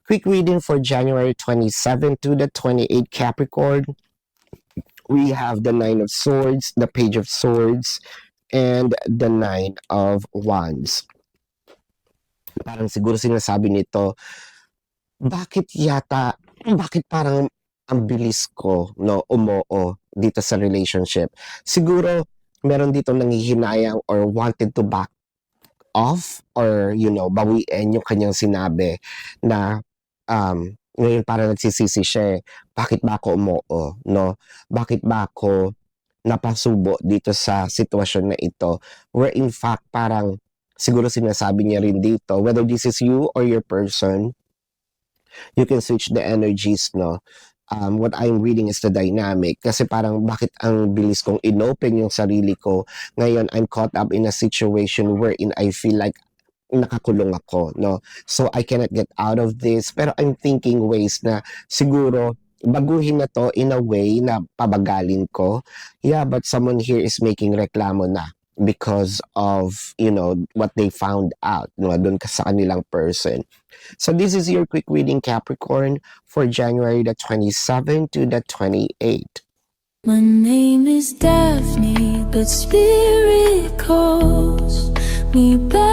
quick reading for January 27 to the 28 Capricorn. We have the Nine of Swords, the Page of Swords, and the Nine of Wands. Parang siguro sinasabi nito, bakit parang ang bilis ko, no, umoo dito sa relationship. Siguro, meron dito nanghihinayang or wanted to back off or, bawiin yung kanyang sinabi na, ngayon parang nagsisisi siya eh. Bakit ba ako umoo, no? Bakit ba ako napasubo dito sa sitwasyon na ito? Where in fact, parang siguro sinasabi niya rin dito, whether this is you or your person, you can switch the energies, no? What I'm reading is the dynamic. Kasi parang bakit ang bilis kong inopen yung sarili ko. Ngayon, I'm caught up in a situation wherein I feel like nakakulong ako, no? So, I cannot get out of this. Pero I'm thinking ways na siguro baguhin na to in a way na pabagalin ko. Yeah, but someone here is making reklamo na because of, what they found out, dun sa kanilang person. So this is your quick reading, Capricorn, for January the 27 to the 28. My name is Daphne, but spirit calls me back.